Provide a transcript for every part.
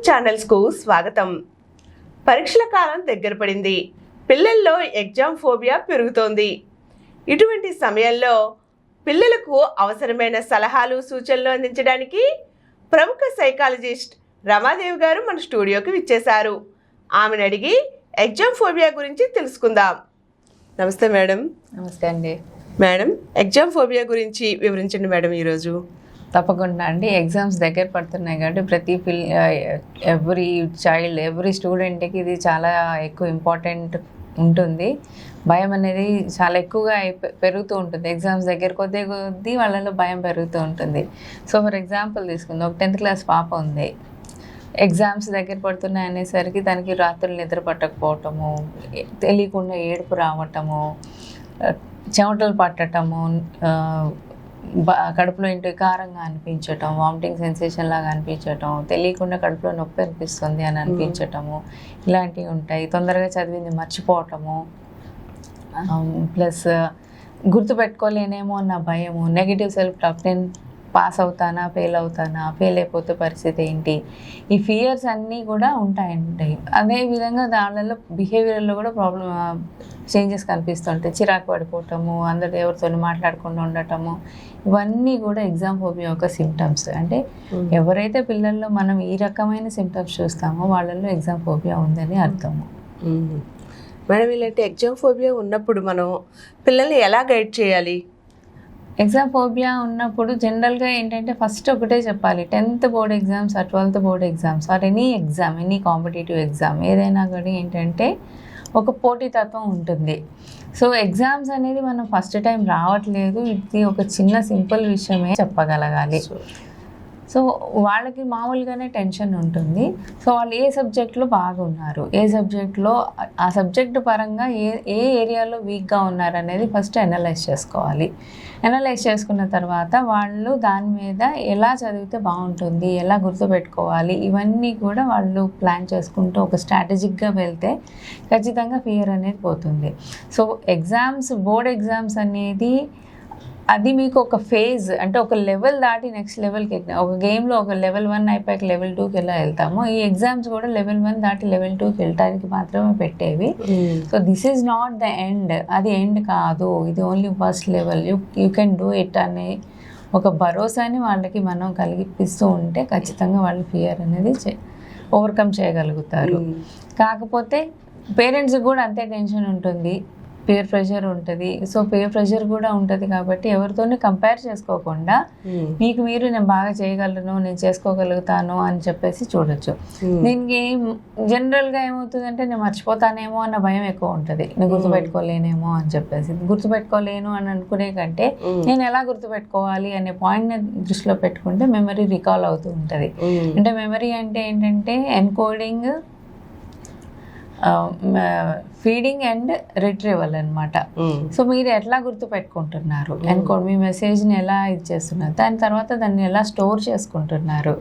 ఛానల్స్కు స్వాగతం. పరీక్షల కాలం దగ్గర పడింది. పిల్లల్లో ఎగ్జామ్ ఫోబియా పెరుగుతోంది. ఇటువంటి సమయంలో పిల్లలకు అవసరమైన సలహాలు సూచనలు అందించడానికి ప్రముఖ సైకాలజిస్ట్ రమాదేవి గారు మన స్టూడియోకి విచ్చేశారు. ఆమెను అడిగి ఎగ్జామ్ ఫోబియా గురించి తెలుసుకుందాం. నమస్తే మేడం. నమస్తే అండి. మేడం, ఎగ్జామ్ ఫోబియా గురించి వివరించండి మేడం ఈరోజు. తప్పకుండా అండి. ఎగ్జామ్స్ దగ్గర పడుతున్నాయి కాబట్టి ప్రతి ఎవ్రీ చైల్డ్, ఎవ్రీ స్టూడెంట్కి ఇది చాలా ఎక్కువ ఇంపార్టెంట్ ఉంటుంది. భయం అనేది చాలా ఎక్కువగా పెరుగుతూ ఉంటుంది. ఎగ్జామ్స్ దగ్గర కొద్దీ వాళ్ళలో భయం పెరుగుతూ ఉంటుంది. సో ఫర్ ఎగ్జాంపుల్ తీసుకుందాం, ఒక 10th క్లాస్ పాప ఉంది. ఎగ్జామ్స్ దగ్గర పడుతున్నాయి అనేసరికి దానికి రాత్రులు నిద్ర పట్టకపోవటము, తెలియకుండా ఏడుపు రావటము, చెమటలు పట్టటము, కడుపులో ఇంటి కారంగా అనిపించటం, వామిటింగ్ సెన్సేషన్ లాగా అనిపించటం, తెలియకుండా కడుపులో నొప్పి అనిపిస్తుంది అని అనిపించటము, ఇలాంటివి ఉంటాయి. తొందరగా చదివింది మర్చిపోవటము, ప్లస్ గుర్తుపెట్టుకోలేనేమో అన్న భయము, నెగిటివ్ సెల్ఫ్ టాక్, నేను పాస్ అవుతానా, ఫెయిల్ అవుతానా, ఫెయిల్ అయిపోతే పరిస్థితి ఏంటి, ఈ ఫియర్స్ అన్నీ కూడా ఉంటాయి. అదేవిధంగా దానిలో బిహేవియర్లో కూడా చేంజెస్ కనిపిస్తుంటాయి. చిరాకు పడిపోవటము, అందరు ఎవరితో మాట్లాడకుండా ఉండటము, ఇవన్నీ కూడా ఎగ్జామ్ ఫోబియా యొక్క సిమ్టమ్స్. అంటే ఎవరైతే పిల్లల్లో మనం ఈ రకమైన సిమ్టమ్స్ చూస్తామో వాళ్ళల్లో ఎగ్జామ్ ఫోబియా ఉందని అర్థము. మేడం, ఇలాంటి ఎగ్జామ్ ఫోబియా ఉన్నప్పుడు మనం పిల్లల్ని ఎలా గైడ్ చేయాలి? ఎగ్జామ్ ఫోబియా ఉన్నప్పుడు జనరల్గా ఏంటంటే ఫస్ట్ ఒకటే చెప్పాలి, 10th board exams or 12th board exams or any exam, any competitive exam ఏదైనా కూడా ఏంటంటే ఒక పోటీతత్వం ఉంటుంది. సో ఎగ్జామ్స్ అనేది మనం ఫస్ట్ టైం రావట్లేదు, ఇది ఒక చిన్న సింపుల్ విషయమే చెప్పగలగాలి. సో వాళ్ళకి మామూలుగానే టెన్షన్ ఉంటుంది. సో వాళ్ళు ఏ సబ్జెక్ట్లో బాగున్నారు, ఏ సబ్జెక్ట్లో ఆ సబ్జెక్టు పరంగా ఏ ఏరియాలో వీక్గా ఉన్నారు అనేది ఫస్ట్ అనలైజ్ చేసుకోవాలి. అనలైజ్ చేసుకున్న తర్వాత వాళ్ళు దాని మీద ఎలా చదివితే బాగుంటుంది, ఎలా గుర్తుపెట్టుకోవాలి, ఇవన్నీ కూడా వాళ్ళు ప్లాన్ చేసుకుంటూ ఒక స్ట్రాటజిక్గా వెళ్తే ఖచ్చితంగా ఫియర్ అనేది పోతుంది. సో ఎగ్జామ్స్, బోర్డ్ ఎగ్జామ్స్ అనేది అది మీకు ఒక ఫేజ్, అంటే ఒక లెవెల్ దాటి నెక్స్ట్ లెవెల్కి, ఒక గేమ్లో ఒక లెవెల్ 1 అయిపోయాక లెవెల్ 2కి ఎలా వెళ్తామో ఈ ఎగ్జామ్స్ కూడా లెవెల్ 1 దాటి లెవెల్ 2కి వెళ్ళడానికి మాత్రమే పెట్టేవి. So this is not the end, అది ఎండ్ కాదు, ఇది only first level, you can do it అనే ఒక భరోసాని వాళ్ళకి మనం కలిగిపిస్తూ ఉంటే ఖచ్చితంగా వాళ్ళు ఫియర్ అనేది ఓవర్కమ్ చేయగలుగుతారు. కాకపోతే పేరెంట్స్కి కూడా అంతే టెన్షన్ ఉంటుంది, పీర్ ప్రెషర్ ఉంటుంది. సో పీర్ ప్రెషర్ కూడా ఉంటుంది కాబట్టి ఎవరితోనే కంపేర్ చేసుకోకుండా మీకు మీరు నేను బాగా చేయగలను, నేను చేసుకోగలుగుతాను అని చెప్పేసి చూడొచ్చు. దీనికి జనరల్గా ఏమవుతుందంటే నేను మర్చిపోతానేమో అన్న భయం ఎక్కువ ఉంటుంది, నేను గుర్తుపెట్టుకోలేనేమో అని చెప్పేసి. గుర్తుపెట్టుకోలేను అని అనుకునే కంటే నేను ఎలా గుర్తుపెట్టుకోవాలి అనే పాయింట్ని దృష్టిలో పెట్టుకుంటే మెమరీ రికాల్ అవుతూ ఉంటుంది. అంటే మెమరీ అంటే ఏంటంటే ఎన్కోడింగ్, ఫీడింగ్ అండ్ రిట్రీవల్ అనమాట. సో మీరు ఎట్లా గుర్తు పెట్టుకుంటున్నారు, ఎన్కోడ్, మీ మెసేజ్ని ఎలా ఇచ్చేస్తున్నారు, దాని తర్వాత దాన్ని ఎలా స్టోర్ చేసుకుంటున్నారు,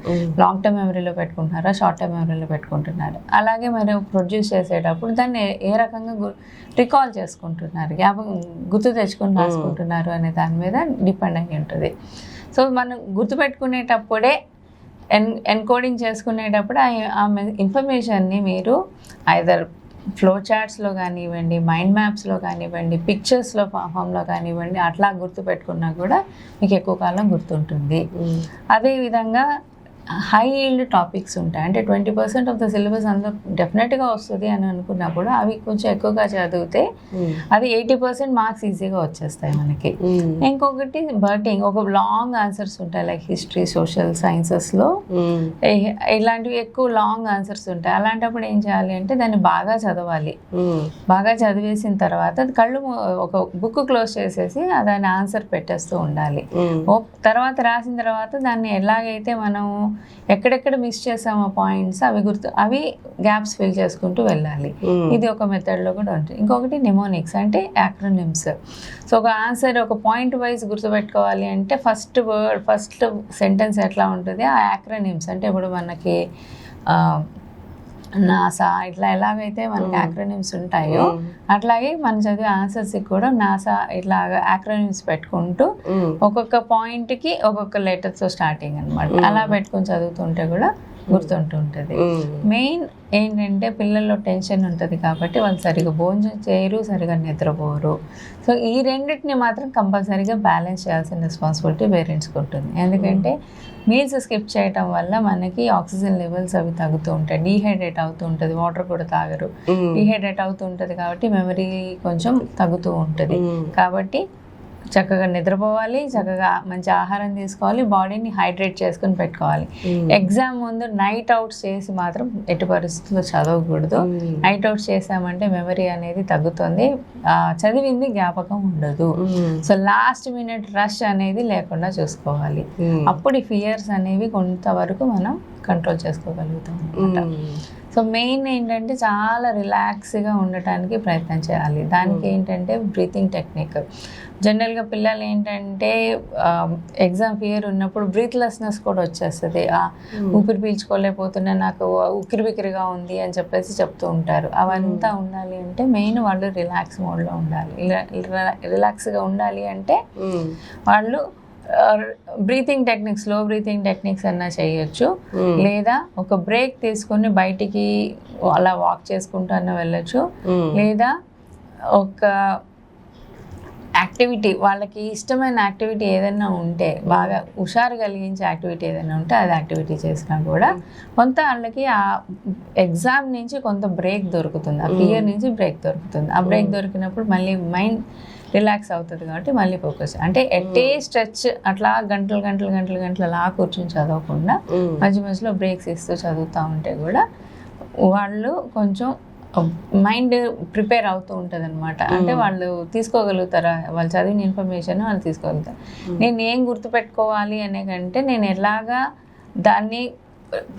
లాంగ్ టర్మ్ మెమరీలో పెట్టుకుంటున్నారా, షార్ట్ టర్మ్ మెమరీలో పెట్టుకుంటున్నారు, అలాగే మీరు ప్రొడ్యూస్ చేసేటప్పుడు దాన్ని ఏ రకంగా రికాల్ చేసుకుంటున్నారు, గుర్తు తెచ్చుకొని రాసుకుంటున్నారు అనే దాని మీద డిపెండ్ అయి ఉంటుంది. సో మనం గుర్తుపెట్టుకునేటప్పుడే ఎన్కోడింగ్ చేసుకునేటప్పుడు ఆ ఇన్ఫర్మేషన్ని మీరు ఐదర్ ఫ్లో చార్ట్స్లో కానివ్వండి, మైండ్ మ్యాప్స్లో కానివ్వండి, పిక్చర్స్లో ఫామ్లో కానివ్వండి, అట్లా గుర్తుపెట్టుకున్నా కూడా మీకు ఎక్కువ కాలం గుర్తుంటుంది. అదేవిధంగా హై ఈల్డ్ టాపిక్స్ ఉంటాయి, అంటే 20% ఆఫ్ ద సిలబస్ అందులో డెఫినెట్గా వస్తుంది అని అనుకున్నప్పుడు అవి కొంచెం ఎక్కువగా చదివితే అది 80% మార్క్స్ ఈజీగా వచ్చేస్తాయి మనకి. ఇంకొకటి బర్టింగ్, ఒక లాంగ్ ఆన్సర్స్ ఉంటాయి, లైక్ హిస్టరీ, సోషల్ సైన్సెస్లో ఇలాంటివి ఎక్కువ లాంగ్ ఆన్సర్స్ ఉంటాయి. అలాంటప్పుడు ఏం చేయాలి అంటే దాన్ని బాగా చదవాలి. బాగా చదివేసిన తర్వాత కళ్ళు ఒక బుక్ క్లోజ్ చేసేసి దాని ఆన్సర్ పెట్టేస్తూ ఉండాలి. తర్వాత రాసిన తర్వాత దాన్ని ఎలాగైతే మనం ఎక్కడెక్కడ మిస్ చేసామో పాయింట్స్ అవి గ్యాప్స్ ఫిల్ చేసుకుంటూ వెళ్ళాలి. ఇది ఒక మెథడ్లో కూడా ఉంటుంది. ఇంకొకటి నిమోనిక్స్, అంటే యాక్రోనిమ్స్. సో ఒక ఆన్సర్ ఒక పాయింట్ వైజ్ గుర్తుపెట్టుకోవాలి అంటే ఫస్ట్ సెంటెన్స్ ఎట్లా ఉంటుంది, ఆ యాక్రోనిమ్స్ అంటే ఇప్పుడు మనకి నాసా, ఇట్లా ఎలాగైతే మనకి యాక్రోనిమ్స్ ఉంటాయో అట్లాగే మనం చదివే ఆన్సర్స్కి కూడా నాసా ఇట్లా యాక్రోనిమ్స్ పెట్టుకుంటూ ఒక్కొక్క పాయింట్కి ఒక్కొక్క లెటర్తో స్టార్టింగ్ అనమాట, అలా పెట్టుకొని చదువుతుంటే కూడా గుర్తుంటూ ఉంటుంది. మెయిన్ ఏంటంటే పిల్లల్లో టెన్షన్ ఉంటుంది కాబట్టి వాళ్ళు సరిగా భోజనం చేయరు, సరిగా నిద్రపోరు. సో ఈ రెండింటిని మాత్రం కంపల్సరీగా బ్యాలెన్స్ చేయాల్సిన రెస్పాన్సిబిలిటీ పేరెంట్స్కి ఉంటుంది. ఎందుకంటే మీల్స్ స్కిప్ చేయటం వల్ల మనకి ఆక్సిజన్ లెవెల్స్ అవి తగ్గుతూ ఉంటాయి, డీహైడ్రేట్ అవుతూ ఉంటుంది, వాటర్ కూడా తాగరు, డీహైడ్రేట్ అవుతూ ఉంటుంది కాబట్టి మెమరీ కొంచెం తగ్గుతూ ఉంటుంది. కాబట్టి చక్కగా నిద్రపోవాలి, చక్కగా మంచి ఆహారం తీసుకోవాలి, బాడీని హైడ్రేట్ చేసుకుని పెట్టుకోవాలి. ఎగ్జామ్ ముందు నైట్ అవుట్స్ చేసి మాత్రం ఎట్టి పరిస్థితుల్లో చదవకూడదు. నైట్ అవుట్స్ చేసామంటే మెమరీ అనేది తగ్గుతుంది, చదివింది జ్ఞాపకం ఉండదు. సో లాస్ట్ మినిట్ రష్ అనేది లేకుండా చూసుకోవాలి. అప్పుడు ఈ ఫియర్స్ అనేవి కొంతవరకు మనం కంట్రోల్ చేసుకోగలుగుతాం అన్నమాట. సో మెయిన్ ఏంటంటే చాలా రిలాక్స్గా ఉండటానికి ప్రయత్నం చేయాలి. దానికి ఏంటంటే బ్రీతింగ్ టెక్నిక్. జనరల్గా పిల్లలు ఏంటంటే ఎగ్జామ్ ఫియర్ ఉన్నప్పుడు బ్రీత్లెస్నెస్ కూడా వచ్చేస్తుంది. ఊపిరి పీల్చుకోలేకపోతున్నా, నాకు ఉక్కిరిబిక్కిరిగా ఉంది అని చెప్పేసి చెప్తూ ఉంటారు. అవంతా ఉండాలి అంటే మెయిన్ వాళ్ళు రిలాక్స్ మోడ్లో ఉండాలి. రిలాక్స్గా ఉండాలి అంటే వాళ్ళు breathing techniques, slow breathing techniques అన్నా చేయొచ్చు, లేదా ఒక బ్రేక్ తీసుకొని బయటికి అలా వాక్ చేసుకుంటూ అన్నా వెళ్ళొచ్చు, లేదా ఒక యాక్టివిటీ, వాళ్ళకి ఇష్టమైన యాక్టివిటీ ఏదైనా ఉంటే, బాగా హుషారు కలిగించే యాక్టివిటీ ఏదైనా ఉంటే అది యాక్టివిటీ చేసినా కూడా కొంత వాళ్ళకి ఆ ఎగ్జామ్ నుంచి కొంత బ్రేక్ దొరుకుతుంది, ఆ ఫియర్ నుంచి బ్రేక్ దొరుకుతుంది. ఆ బ్రేక్ దొరికినప్పుడు మళ్ళీ మైండ్ రిలాక్స్ అవుతుంది కాబట్టి మళ్ళీ ఫోకస్. అంటే ఎట్టే స్ట్రెచ్ అట్లా గంటలు అలా కూర్చొని చదవకుండా మధ్య మధ్యలో బ్రేక్స్ ఇస్తూ చదువుతూ ఉంటే కూడా వాళ్ళు కొంచెం మైండ్ ప్రిపేర్ అవుతూ ఉంటుంది అనమాట. అంటే వాళ్ళు తీసుకోగలుగుతారా, వాళ్ళు చదివిన ఇన్ఫర్మేషన్ వాళ్ళు తీసుకోగలుగుతారు. నేను ఏం గుర్తుపెట్టుకోవాలి అనే కంటే నేను ఎలాగా దాన్ని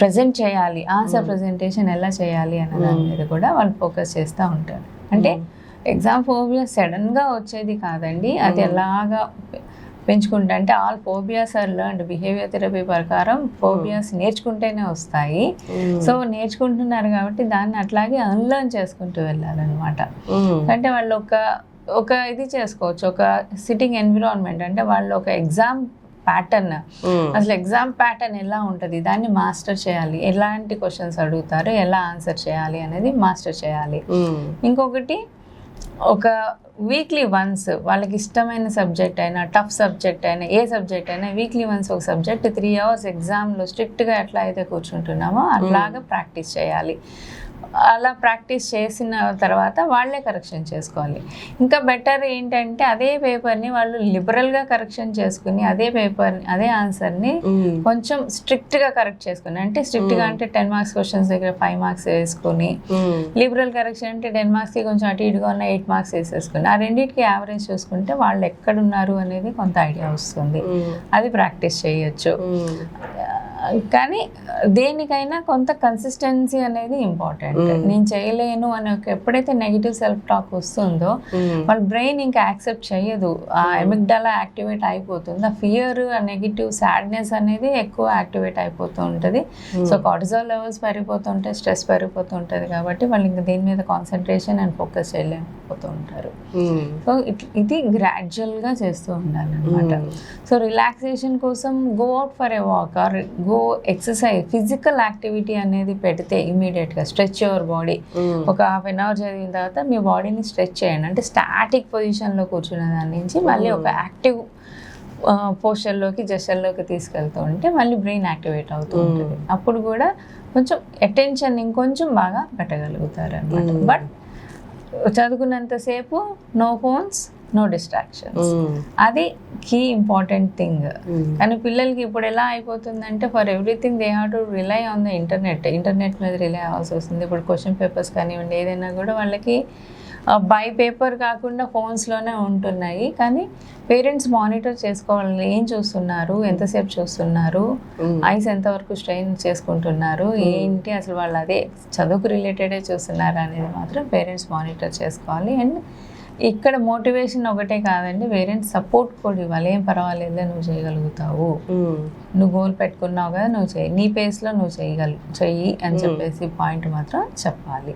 ప్రజెంట్ చేయాలి, ఆన్సర్ ప్రజెంటేషన్ ఎలా చేయాలి అనే దాని మీద కూడా వాళ్ళు ఫోకస్ చేస్తూ ఉంటారు. అంటే ఎగ్జామ్ ఫోబియా సడన్గా వచ్చేది కాదండి, అది ఎలాగా పెంచుకుంటా అంటే all phobias are learned. Behaviour therapy ప్రకారం ఫోబియాస్ నేర్చుకుంటేనే వస్తాయి. సో నేర్చుకుంటున్నారు కాబట్టి దాన్ని అట్లాగే అన్లర్న్ చేసుకుంటూ వెళ్ళాలన్నమాట. అంటే వాళ్ళు ఒక ఇది చేసుకోవచ్చు, ఒక సిట్టింగ్ ఎన్విరాన్మెంట్. అంటే వాళ్ళు ఒక ఎగ్జామ్ ప్యాటర్న్, అసలు ఎగ్జామ్ ప్యాటర్న్ ఎలా ఉంటుంది దాన్ని మాస్టర్ చేయాలి. ఎలాంటి క్వశ్చన్స్ అడుగుతారు, ఎలా ఆన్సర్ చేయాలి అనేది మాస్టర్ చేయాలి. ఇంకొకటి ఒక వీక్లీ వన్స్ వాళ్ళకి ఇష్టమైన సబ్జెక్ట్ అయినా, టఫ్ సబ్జెక్ట్ అయినా, ఏ సబ్జెక్ట్ అయినా వీక్లీ వన్స్ ఒక సబ్జెక్ట్ 3 hours ఎగ్జామ్లో స్ట్రిక్ట్గా ఎట్లా అయితే కూర్చుంటున్నామో అట్లాగా ప్రాక్టీస్ చేయాలి. అలా ప్రాక్టీస్ చేసిన తర్వాత వాళ్ళే కరెక్షన్ చేసుకోవాలి. ఇంకా బెటర్ ఏంటంటే అదే పేపర్ని వాళ్ళు లిబరల్గా కరెక్షన్ చేసుకుని అదే పేపర్ని, అదే ఆన్సర్ని కొంచెం స్ట్రిక్ట్గా కరెక్ట్ చేసుకుని, అంటే స్ట్రిక్ట్గా అంటే 10 marks క్వశ్చన్స్ దగ్గర 5 marks వేసుకుని, లిబరల్ కరెక్షన్ అంటే 10 marksకి కొంచెం అటు ఇటుగా ఉన్న 8 marks వేసేసుకుని, ఆ రెండింటికి యావరేజ్ చూసుకుంటే వాళ్ళు ఎక్కడున్నారు అనేది కొంత ఐడియా వస్తుంది. అది ప్రాక్టీస్ చేయొచ్చు. కానీ దేనికైనా కొంత కన్సిస్టెన్సీ అనేది ఇంపార్టెంట్. నేను చేయలేను అని ఎప్పుడైతే నెగిటివ్ సెల్ఫ్ టాక్ వస్తుందో వాళ్ళ బ్రెయిన్ ఇంకా యాక్సెప్ట్ చేయదు, ఆ ఎమిగ్డాలా యాక్టివేట్ అయిపోతుంది, ఆ ఫియర్, ఆ నెగిటివ్ సాడ్నెస్ అనేది ఎక్కువ యాక్టివేట్ అయిపోతూ ఉంటుంది. సో కార్టిజాల్ లెవెల్స్ పెరిగిపోతుంటాయి, స్ట్రెస్ పెరిగిపోతూ ఉంటుంది కాబట్టి వాళ్ళు ఇంకా దేని మీద కాన్సన్ట్రేషన్ అండ్ ఫోకస్ చేయలేకపోతూ ఉంటారు. సో ఇది గ్రాడ్యువల్గా చేస్తూ ఉండాలన్నమాట. సో రిలాక్సేషన్ కోసం go out for a walk are go exercise, physical activity అనేది పెడితే ఇమీడియట్గా స్ట్రెచ్ యువర్ బాడీ. ఒక 1/2 hour చదివిన తర్వాత మీ బాడీని స్ట్రెచ్ చేయండి. అంటే స్టాటిక్ పొజిషన్లో కూర్చున్న దాని నుంచి మళ్ళీ ఒక యాక్టివ్ పోస్చర్లోకి, జెస్చర్లోకి తీసుకెళ్తూ ఉంటే మళ్ళీ బ్రెయిన్ యాక్టివేట్ అవుతూ ఉంటుంది. అప్పుడు కూడా కొంచెం అటెన్షన్ ఇంకొంచెం బాగా పెట్టగలుగుతారు అనమాట. బట్ చదువుకున్నంతసేపు నో ఫోన్స్, నో డిస్ట్రాక్షన్స్, అది కీ ఇంపార్టెంట్ థింగ్. కానీ పిల్లలకి ఇప్పుడు ఎలా అయిపోతుందంటే for everything they have to rely on the internet మీద రిలై అవ్వాల్సి వస్తుంది. ఇప్పుడు క్వశ్చన్ పేపర్స్ కానివ్వండి, ఏదైనా కూడా వాళ్ళకి బై పేపర్ కాకుండా ఫోన్స్లోనే ఉంటున్నాయి. కానీ పేరెంట్స్ మానిటర్ చేసుకోవాలి, ఏం చూస్తున్నారు, ఎంతసేపు చూస్తున్నారు, ఐస్ ఎంతవరకు స్ట్రెయిన్ చేసుకుంటున్నారు, ఏంటి అసలు వాళ్ళు అదే చదువుకు రిలేటెడే చూస్తున్నారు అనేది మాత్రం పేరెంట్స్ మానిటర్ చేసుకోవాలి. అండ్ ఇక్కడ మోటివేషన్ ఒకటే కాదండి, పేరెంట్స్ సపోర్ట్ కూడా ఇవ్వాలి. ఏం పర్వాలేదు, నువ్వు చేయగలుగుతావు, నువ్వు గోల్ పెట్టుకున్నావు కదా, నువ్వు చెయ్యి, నీ పేస్లో నువ్వు చెయ్యి అని చెప్పేసి పాయింట్ మాత్రం చెప్పాలి.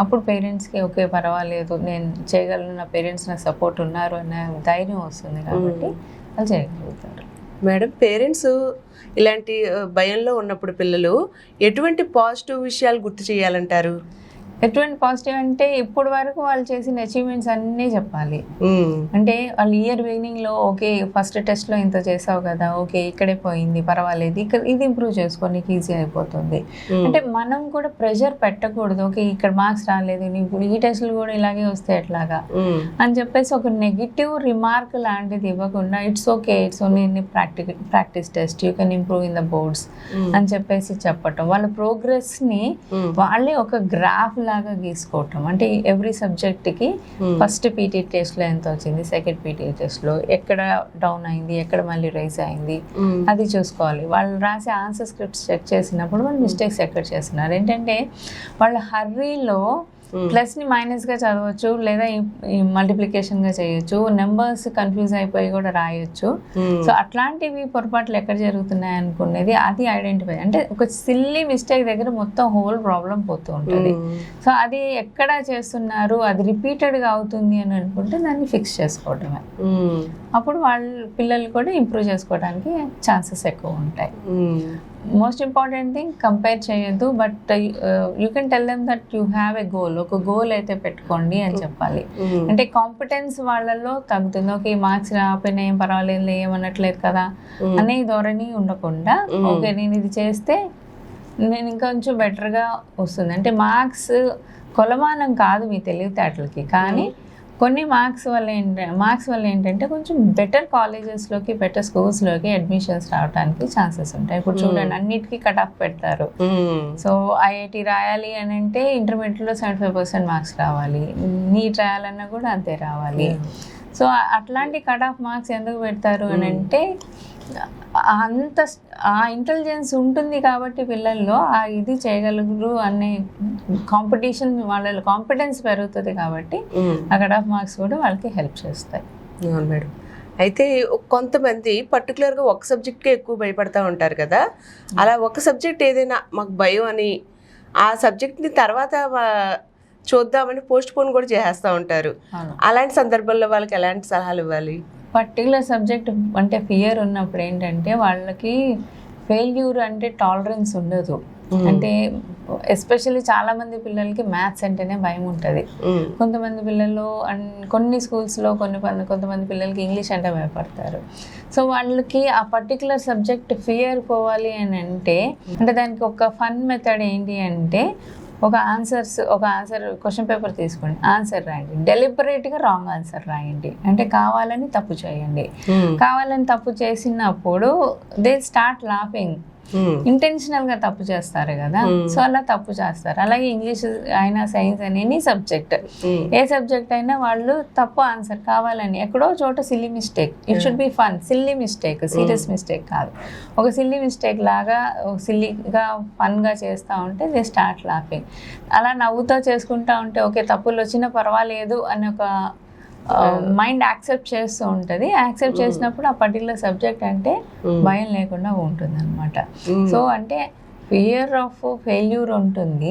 అప్పుడు పేరెంట్స్కి ఓకే పర్వాలేదు, నేను చేయగలను, నా పేరెంట్స్ నాకు సపోర్ట్ ఉన్నారు అనే ధైర్యం వస్తుంది కాబట్టి వాళ్ళు చేయగలుగుతారు. మేడం, పేరెంట్స్ ఇలాంటి భయంలో ఉన్నప్పుడు పిల్లలు ఎటువంటి పాజిటివ్ విషయాలు గుర్తు చేయాలంటారు? ఎటువంటి పాజిటివ్ అంటే ఇప్పటి వరకు వాళ్ళు చేసిన అచీవ్మెంట్స్ అన్నీ చెప్పాలి. అంటే వాళ్ళు ఇయర్ బిగినింగ్లో ఓకే ఫస్ట్ టెస్ట్లో ఇంత చేసావు కదా, ఓకే ఇక్కడే పోయింది పర్వాలేదు, ఇక్కడ ఇది ఇంప్రూవ్ చేసుకో నీకు ఈజీ అయిపోతుంది. అంటే మనం కూడా ప్రెషర్ పెట్టకూడదు, ఓకే ఇక్కడ మార్క్స్ రాలేదు ఇప్పుడు ఈ టెస్ట్లు కూడా ఇలాగే వస్తే ఎట్లాగా అని చెప్పేసి ఒక నెగిటివ్ రిమార్క్ లాంటిది ఇవ్వకుండా it's okay it's only practice test you can improve in the boards అని చెప్పేసి చెప్పటం. వాళ్ళ ప్రోగ్రెస్ని వాళ్ళే ఒక గ్రాఫ్ లాగా గీసుకోవటం. అంటే ఎవ్రీ సబ్జెక్ట్కి ఫస్ట్ పీటీ టెస్ట్లో ఎంత వచ్చింది, సెకండ్ పీటీ టెస్ట్లో ఎక్కడ డౌన్ అయింది, ఎక్కడ మళ్ళీ రైజ్ అయింది అది చూసుకోవాలి. వాళ్ళు రాసే ఆన్సర్ స్క్రిప్ట్స్ చెక్ చేసినప్పుడు వాళ్ళు మిస్టేక్స్ ఎక్కడ చేస్తున్నారు. ఏంటంటే వాళ్ళ హర్రీలో ప్లస్ని మైనస్గా చదవచ్చు, లేదా మల్టిప్లికేషన్గా చేయొచ్చు, నెంబర్స్ కన్ఫ్యూజ్ అయిపోయి కూడా రాయొచ్చు. సో అట్లాంటివి పొరపాట్లు ఎక్కడ జరుగుతున్నాయి అనుకునేది అది ఐడెంటిఫై. అంటే ఒక సిల్లీ మిస్టేక్ దగ్గర మొత్తం హోల్ ప్రాబ్లం పోతూ ఉంటుంది. సో అది ఎక్కడ చేస్తున్నారు, అది రిపీటెడ్గా అవుతుంది అని అనుకుంటే దాన్ని ఫిక్స్ చేసుకోవటమే. అప్పుడు పిల్లలు కూడా ఇంప్రూవ్ చేసుకోవడానికి ఛాన్సెస్ ఎక్కువ ఉంటాయి. మోస్ట్ ఇంపార్టెంట్ థింగ్ కంపేర్ చేయొద్దు, but you can tell them that you have a goal. ఒక గోల్ అయితే పెట్టుకోండి అని చెప్పాలి. అంటే కాంపిటెన్స్ వాళ్ళల్లో తగ్గుతుంది. ఓకే మార్క్స్ రాకపోయినా ఏం పర్వాలేదు ఏమనట్లేదు కదా అనే ధోరణి ఉండకుండా ఓకే నేను ఇది చేస్తే నేను ఇంకొంచెం బెటర్గా వస్తుంది. అంటే మార్క్స్ కొలమానం కాదు మీ తెలివితేటలకి, కానీ కొన్ని మార్క్స్ వల్ల ఏంటంటే కొంచెం బెటర్ కాలేజెస్లోకి బెటర్ స్కూల్స్లోకి అడ్మిషన్స్ రావడానికి ఛాన్సెస్ ఉంటాయి. ఇప్పుడు చూడండి అన్నిటికీ కట్ ఆఫ్ పెడతారు. సో ఐఐటి రాయాలి అని అంటే ఇంటర్మీడియట్లో 75% మార్క్స్ రావాలి, నీట్ రాయాలన్నా కూడా అంతే రావాలి. సో అట్లాంటి కట్ ఆఫ్ మార్క్స్ ఎందుకు పెడతారు అని అంటే అంత ఆ ఇంటెలిజెన్స్ ఉంటుంది కాబట్టి పిల్లల్లో ఇది చేయగలరు అనే కాంపిటీషన్, వాళ్ళ కాన్ఫిడెన్స్ పెరుగుతుంది కాబట్టి ఆ కట్ ఆఫ్ మార్క్స్ కూడా వాళ్ళకి హెల్ప్ చేస్తాయి. అవును మేడం. అయితే కొంతమంది పర్టికులర్గా ఒక సబ్జెక్ట్కే ఎక్కువ భయపడతా ఉంటారు కదా, అలా ఒక సబ్జెక్ట్ ఏదైనా మాకు భయం అని ఆ సబ్జెక్ట్ని తర్వాత చూద్దామని పోస్ట్ పోన్ కూడా చేసేస్తూ ఉంటారు. అలాంటి సందర్భాల్లో వాళ్ళకి ఎలాంటి సలహాలు ఇవ్వాలి? పర్టికులర్ సబ్జెక్ట్ అంటే ఫియర్ ఉన్నప్పుడు ఏంటంటే వాళ్ళకి ఫెయిల్యూర్ అంటే టాలరెన్స్ ఉండదు. అంటే ఎస్పెషల్లీ చాలా మంది పిల్లలకి మ్యాథ్స్ అంటేనే భయం ఉంటుంది. కొంతమంది పిల్లలు కొన్ని స్కూల్స్లో కొంతమంది పిల్లలకి ఇంగ్లీష్ అంటే భయపడతారు. సో వాళ్ళకి ఆ పర్టికులర్ సబ్జెక్ట్ ఫియర్ పోవాలి అని అంటే దానికి ఒక ఫన్ మెథడ్ ఏంటి అంటే ఒక ఆన్సర్ క్వశ్చన్ పేపర్ తీసుకోండి, ఆన్సర్ రాయండి, డెలిబరేట్గా రాంగ్ ఆన్సర్ రాయండి. అంటే కావాలని తప్పు చేయండి. కావాలని తప్పు చేసినప్పుడు దే స్టార్ట్ లాఫింగ్. ఇంటెన్షనల్ గా తప్పు చేస్తారు కదా, సో అలా తప్పు చేస్తారు. అలాగే ఇంగ్లీష్ అయినా సైన్స్ అని ఎనీ సబ్జెక్ట్, ఏ సబ్జెక్ట్ అయినా వాళ్ళు తప్పు ఆన్సర్ కావాలని ఎక్కడో చోట silly mistake. It should be fun. Silly mistake, serious mistake కాదు. ఒక సిల్లీ మిస్టేక్ లాగా సిల్లీగా ఫన్గా చేస్తూ ఉంటే దే స్టార్ట్ లాఫింగ్. అలా నవ్వుతో చేసుకుంటా ఉంటే ఓకే తప్పులు వచ్చినా పర్వాలేదు అని ఒక మైండ్ యాక్సెప్ట్ చేస్తూ ఉంటుంది. యాక్సెప్ట్ చేసినప్పుడు ఆ పర్టికులర్ సబ్జెక్ట్ అంటే భయం లేకుండా ఉంటుంది అనమాట. సో అంటే ఫియర్ ఆఫ్ ఫెయిల్యూర్ ఉంటుంది.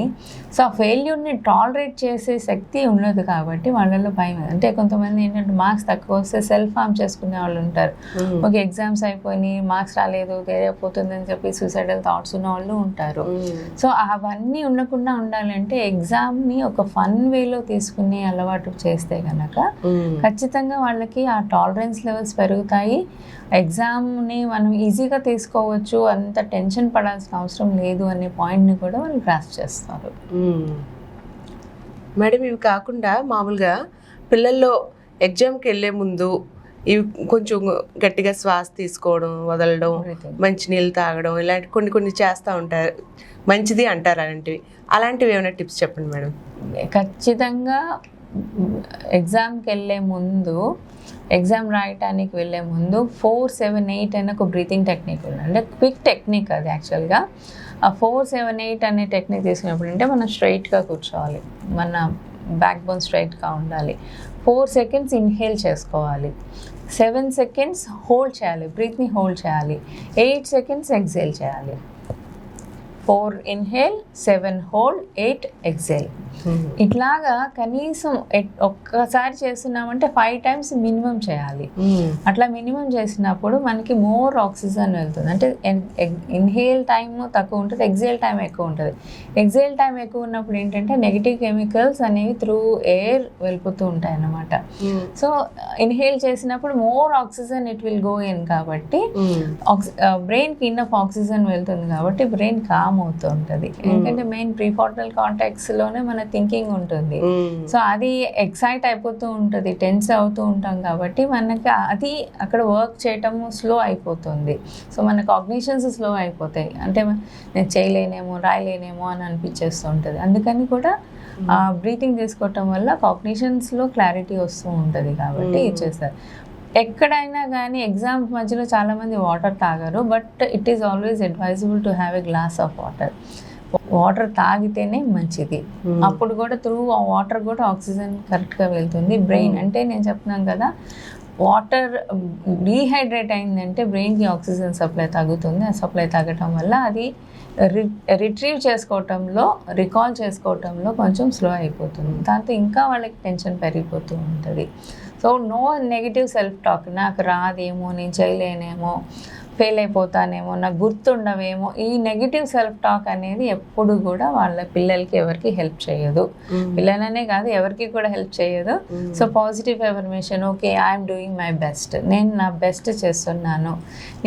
సో ఆ ఫెయిల్యూర్ని టాలరేట్ చేసే శక్తి ఉండదు కాబట్టి వాళ్ళలో భయం. అంటే కొంతమంది ఏంటంటే మార్క్స్ తక్కువ వస్తే సెల్ఫ్ హార్మ్ చేసుకునే వాళ్ళు ఉంటారు. ఒక ఎగ్జామ్స్ అయిపోయి మార్క్స్ రాలేదు తెలియకపోతుందని చెప్పి సూసైడల్ థాట్స్ ఉన్న వాళ్ళు ఉంటారు. సో అవన్నీ ఉండకుండా ఉండాలంటే ఎగ్జామ్ని ఒక ఫన్ వేలో తీసుకునే అలవాటు చేస్తే కనుక ఖచ్చితంగా వాళ్ళకి ఆ టాలరెన్స్ లెవెల్స్ పెరుగుతాయి. ఎగ్జామ్ని మనం ఈజీగా తీసుకోవచ్చు, అంత టెన్షన్ పడాల్సిన అవసరం లేదు అనే పాయింట్ని కూడా వాళ్ళు గ్రాస్ప్ చేస్తారు. మేడం, ఇవి కాకుండా మామూలుగా పిల్లల్లో ఎగ్జామ్కి వెళ్ళే ముందు ఇవి కొంచెం గట్టిగా శ్వాస తీసుకోవడం, వదలడం, మంచినీళ్ళు తాగడం ఇలాంటి కొన్ని చేస్తూ ఉంటారు, మంచిది అంటారు. అలాంటివి ఏమైనా టిప్స్ చెప్పండి మేడం. ఖచ్చితంగా ఎగ్జామ్ రాయటానికి వెళ్ళే ముందు 4-7-8 అనే ఒక బ్రీతింగ్ టెక్నిక్ ఉంది. అంటే క్విక్ టెక్నిక్ అది యాక్చువల్గా. ఆ 4-7-8 అనే టెక్నిక్ తీసుకున్నప్పుడు అంటే మనం స్ట్రైట్గా కూర్చోవాలి, మన బ్యాక్ బోన్ స్ట్రైట్గా ఉండాలి. 4 seconds ఇన్హేల్ చేసుకోవాలి, 7 seconds హోల్డ్ చేయాలి, బ్రీత్ని హోల్డ్ చేయాలి, 8 seconds ఎక్సేల్ చేయాలి. 4 ఇన్హేల్, 7 హోల్డ్, 8 ఎక్సేల్. ఇట్లాగా కనీసం ఒక్కసారి చేస్తున్నామంటే 5 times మినిమం చేయాలి. అట్లా మినిమం చేసినప్పుడు మనకి మోర్ ఆక్సిజన్ వెళ్తుంది. అంటే ఇన్హేల్ టైం తక్కువ ఉంటుంది, ఎగ్జేల్ టైం ఎక్కువ ఉంటుంది. ఎగ్జేల్ టైం ఎక్కువ ఉన్నప్పుడు ఏంటంటే నెగిటివ్ కెమికల్స్ అనేవి త్రూ ఎయిర్ వెళ్ళిపోతూ ఉంటాయి అన్నమాట. సో ఇన్హేల్ చేసినప్పుడు more oxygen it will go in కాబట్టి బ్రెయిన్కి ఇన్నఫ్ ఆక్సిజన్ వెళ్తుంది కాబట్టి బ్రెయిన్ కామ్ అవుతూ ఉంటుంది. ఎందుకంటే మెయిన్ ప్రీఫార్టల్ కాంటాక్ట్స్లోనే మన థింకింగ్ ఉంటుంది. సో అది ఎక్సైట్ అయిపోతూ ఉంటుంది, టెన్స్ అవుతూ ఉంటాం కాబట్టి మనకి అది అక్కడ వర్క్ చేయటము స్లో అయిపోతుంది. సో మన కాగ్నిషన్స్ స్లో అయిపోతాయి. అంటే నేను చేయలేనేమో రాయలేనేమో అని అనిపించేస్తూ ఉంటుంది. అందుకని కూడా బ్రీతింగ్ తీసుకోవటం వల్ల కాగ్నిషన్స్లో క్లారిటీ వస్తూ ఉంటుంది కాబట్టి ఇచ్చేస్తారు. ఎక్కడైనా కానీ ఎగ్జామ్ మధ్యలో చాలామంది వాటర్ తాగరు, but it is always advisable to have a glass of water. Water తాగితేనే మంచిది. అప్పుడు కూడా త్రూ ఆ వాటర్ కూడా ఆక్సిజన్ కరెక్ట్గా వెళ్తుంది బ్రెయిన్. అంటే నేను చెప్తున్నాను కదా, వాటర్ డీహైడ్రేట్ అయిందంటే బ్రెయిన్కి ఆక్సిజన్ సప్లై తగ్గుతుంది. ఆ సప్లై తగ్గటం వల్ల అది రిట్రీవ్ చేసుకోవటంలో, రికాల్ చేసుకోవటంలో కొంచెం స్లో అయిపోతుంది. దాంతో ఇంకా వాళ్ళకి టెన్షన్ పెరిగిపోతూ ఉంటుంది. So no negative self talk. నాకు రాదేమో, నేను చేయలేనేమో, ఫెయిల్ అయిపోతానేమో, నాకు గుర్తుండవేమో, ఈ నెగిటివ్ సెల్ఫ్ టాక్ అనేది ఎప్పుడు కూడా వాళ్ళ పిల్లలకి ఎవరికి హెల్ప్ చేయదు. పిల్లలనే కాదు, ఎవరికి కూడా హెల్ప్ చేయదు. So positive affirmation, okay I'm doing my best, నేను నా బెస్ట్ చేస్తున్నాను,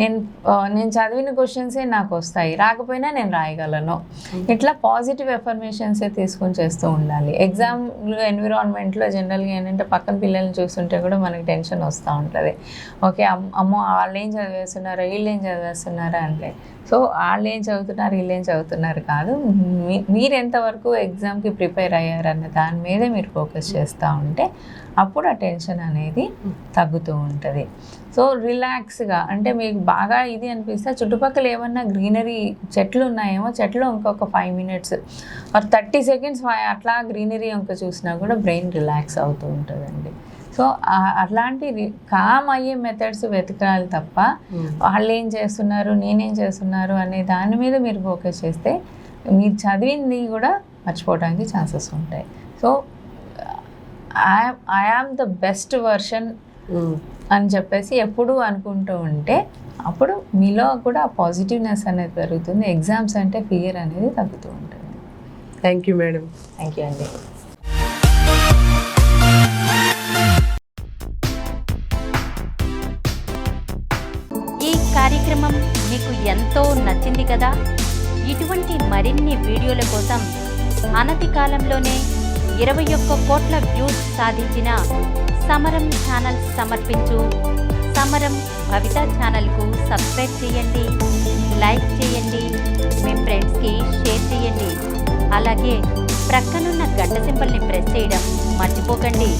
నేను చదివిన క్వశ్చన్సే నాకు వస్తాయి, రాకపోయినా నేను రాయగలను, ఇట్లా పాజిటివ్ ఎఫర్మేషన్సే తీసుకొని చేస్తూ ఉండాలి. ఎగ్జామ్ ఎన్విరాన్మెంట్లో జనరల్గా ఏంటంటే పక్కన పిల్లల్ని చూస్తుంటే కూడా మనకి టెన్షన్ వస్తూ ఉంటుంది. ఓకే అమ్మో వాళ్ళు ఏం చదివేస్తున్నారో, వీళ్ళు ఏం చదివేస్తున్నారా అంటే, సో వాళ్ళు ఏం చదువుతున్నారు, వీళ్ళు ఏం చదువుతున్నారు కాదు, మీరు ఎంతవరకు ఎగ్జామ్కి ప్రిపేర్ అయ్యారన్న దాని మీదే మీరు ఫోకస్ చేస్తూ ఉంటే అప్పుడు ఆ టెన్షన్ అనేది తగ్గుతూ ఉంటుంది. సో రిలాక్స్గా, అంటే మీకు బాగా ఇది అనిపిస్తే చుట్టుపక్కల ఏమన్నా గ్రీనరీ చెట్లు ఉన్నాయేమో, చెట్లు ఇంకొక 5 minutes ఆర్ 30 seconds అట్లా గ్రీనరీ ఇంకా చూసినా కూడా బ్రెయిన్ రిలాక్స్ అవుతూ ఉంటుందండి. సో అట్లాంటి కామ్ అయ్యే మెథడ్స్ వెతకాలి తప్ప వాళ్ళు ఏం చేస్తున్నారు, నేనేం చేస్తున్నారు అనే దాని మీద మీరు ఫోకస్ చేస్తే మీరు చదివింది కూడా మర్చిపోవడానికి ఛాన్సెస్ ఉంటాయి. So I am the best version అని చెప్పేసి ఎప్పుడూ అనుకుంటూ ఉంటే అప్పుడు మీలో కూడా పాజిటివ్నెస్ అనేది పెరుగుతుంది. ఎగ్జామ్స్ అంటే ఫియర్ అనేది తగ్గుతూ ఉంటుంది. Thank you madam. Thank you అండి. ఈ కార్యక్రమం మీకు ఎంతో నచ్చింది కదా. ఇటువంటి మరిన్ని వీడియోల కోసం అనతి కాలంలోనే 21 కోట్ల వ్యూస్ సాధించిన సమరం ఛానల్ సమర్పించు సమరం భవిత ఛానల్కు సబ్స్క్రైబ్ చేయండి, లైక్ చేయండి, మీ ఫ్రెండ్స్కి షేర్ చేయండి. అలాగే ప్రక్కనున్న గంట సింబల్ని ప్రెస్ చేయడం మర్చిపోకండి.